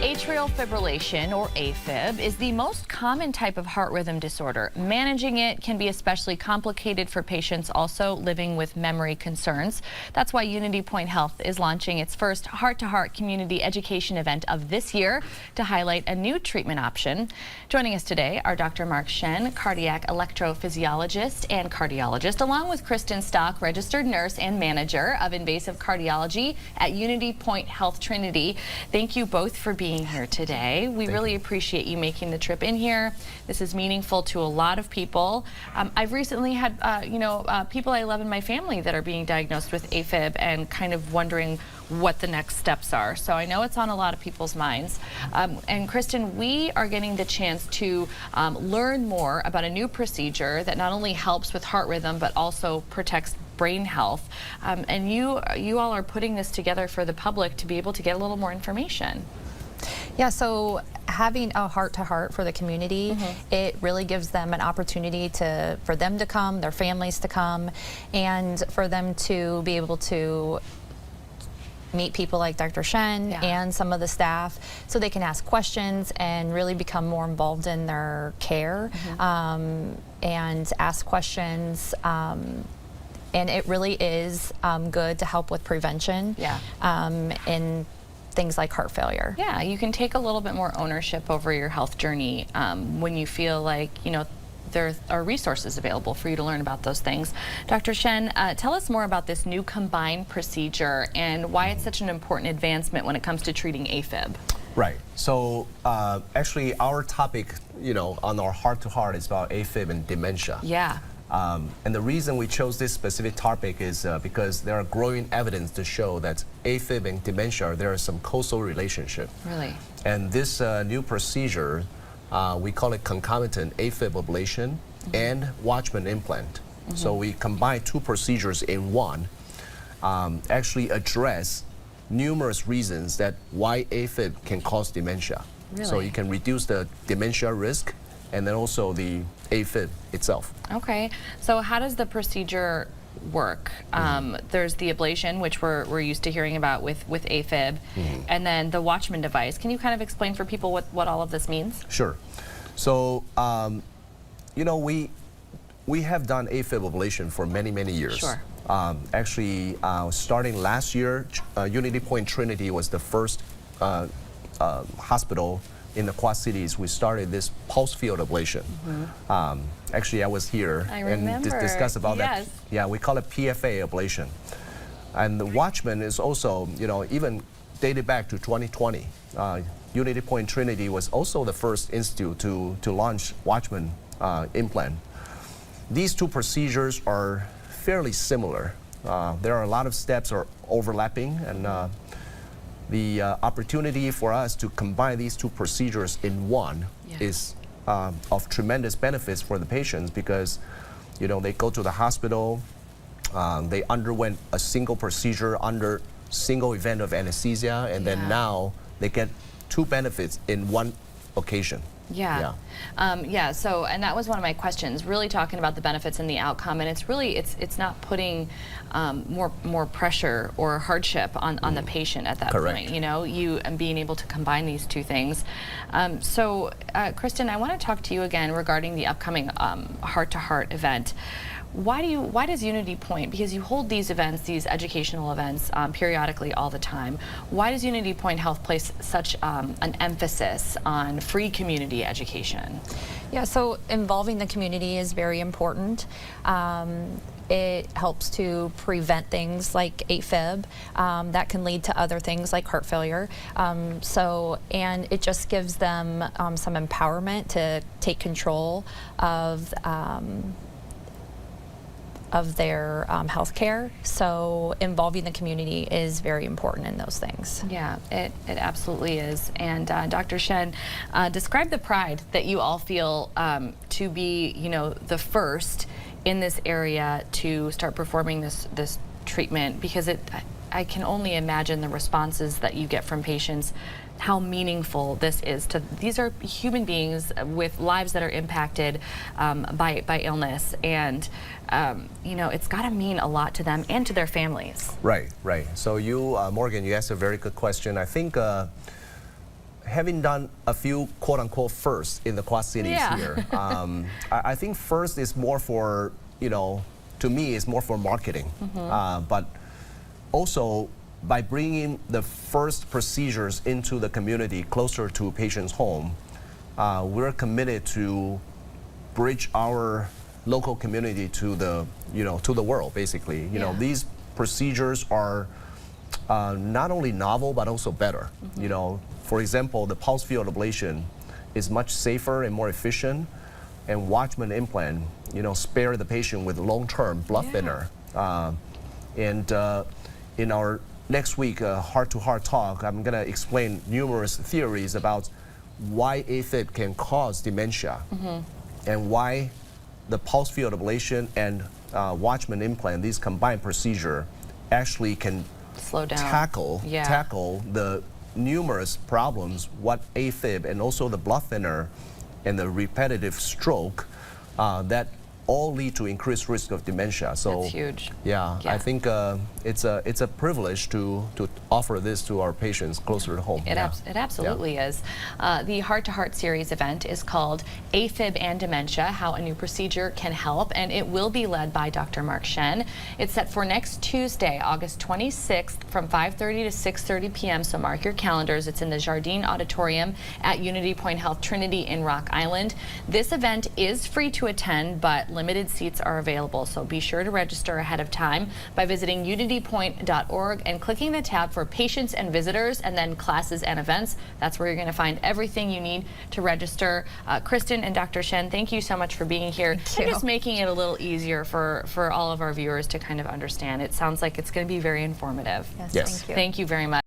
Atrial fibrillation, or AFib, is the most common type of heart rhythm disorder. Managing it can be especially complicated for patients also living with memory concerns. That's why UnityPoint Health is launching its first heart-to-heart community education event of this year to highlight a new treatment option. Joining us today are Dr. Mark Shen, cardiac electrophysiologist and cardiologist, along with Kristen Stock, registered nurse and manager of invasive cardiology at UnityPoint Health Trinity. Thank you both for being here today. We really appreciate you making the trip in here. This is meaningful to a lot of people. I've recently had, people I love in my family that are being diagnosed with AFib and kind of wondering what the next steps are. So I know it's on a lot of people's minds. And Kristen, we are getting the chance to learn more about a new procedure that not only helps with heart rhythm, but also protects brain health. And you all are putting this together for the public to be able to get a little more information. Yeah, so having a heart-to-heart for the community, it really gives them an opportunity for them to come, their families to come, and for them to be able to meet people like Dr. Shen and some of the staff so they can ask questions and really become more involved in their care and ask questions. And it really is good to help with prevention in things like heart failure. Yeah, you can take a little bit more ownership over your health journey when you feel like, there are resources available for you to learn about those things. Dr. Shen, tell us more about this new combined procedure and why it's such an important advancement when it comes to treating AFib. Right. So actually our topic, on our heart-to-heart is about AFib and dementia. Yeah. And the reason we chose this specific topic is because there are growing evidence to show that AFib and dementia, there is some causal relationship. Really? And this new procedure, we call it concomitant AFib ablation and Watchman implant. So we combine two procedures in one, actually address numerous reasons that why AFib can cause dementia. Really? So you can reduce the dementia risk and then also the AFib itself. Okay, so how does the procedure work? There's the ablation, which we're used to hearing about with AFib, and then the Watchman device. Can you kind of explain for people what all of this means? Sure. So, we have done AFib ablation for many, many years. Sure. Actually, starting last year, UnityPoint Trinity was the first hospital in the Quad Cities. We started this pulse field ablation. Actually, I was here and discussed about that. Yeah, we call it PFA ablation. And the Watchman is also, even dated back to 2020. UnityPoint Trinity was also the first institute to launch Watchman implant. These two procedures are fairly similar. There are a lot of steps are overlapping, and the opportunity for us to combine these two procedures in one is of tremendous benefits for the patients because, they go to the hospital, they underwent a single procedure under single event of anesthesia, and then now they get two benefits in one occasion. So, and that was one of my questions, really talking about the benefits and the outcome, and it's really, it's not putting more pressure or hardship on the patient at that point, you and being able to combine these two things. Kristen, I want to talk to you again regarding the upcoming heart-to-heart event. Why does UnityPoint, because you hold these events, these educational events periodically all the time, why does UnityPoint Health place such an emphasis on free community education? Yeah, so involving the community is very important. It helps to prevent things like AFib that can lead to other things like heart failure. And it just gives them some empowerment to take control of their health care. So involving the community is very important in those things. Yeah, it absolutely is. And Dr. Shen, describe the pride that you all feel to be, the first in this area to start performing this treatment, because I can only imagine the responses that you get from patients, how meaningful this is to, these are human beings with lives that are impacted by illness, and it's got to mean a lot to them and to their families. Right. So you, Morgan, you asked a very good question. I think having done a few quote-unquote firsts in the Quad Cities here, I think first is more for, to me, it's more for marketing. But also, by bringing the first procedures into the community closer to patients' home, we're committed to bridge our local community to the, to the world, basically. These procedures are not only novel, but also better. For example, the pulse field ablation is much safer and more efficient, and Watchman implant, spare the patient with long-term blood thinner. And in our next week heart-to-heart talk, I'm going to explain numerous theories about why AFib can cause dementia and why the pulse field ablation and Watchman implant, these combined procedure, actually can slow down, tackle the numerous problems what AFib and also the blood thinner and the repetitive stroke that all lead to increased risk of dementia. So that's huge. Yeah, I think it's a privilege to offer this to our patients closer to home. It absolutely is. The Heart to Heart series event is called AFib and Dementia, How a New Procedure Can Help, and it will be led by Dr. Mark Shen. It's set for next Tuesday, August 26th from 5:30 to 6:30 p.m. So mark your calendars. It's in the Jardine Auditorium at UnityPoint Health Trinity in Rock Island. This event is free to attend, but limited seats are available, so be sure to register ahead of time by visiting unitypoint.org and clicking the tab for patients and visitors and then classes and events. That's where you're going to find everything you need to register. Kristen and Dr. Shen, thank you so much for being here and just making it a little easier for all of our viewers to kind of understand. It sounds like it's going to be very informative. Yes. Thank you very much.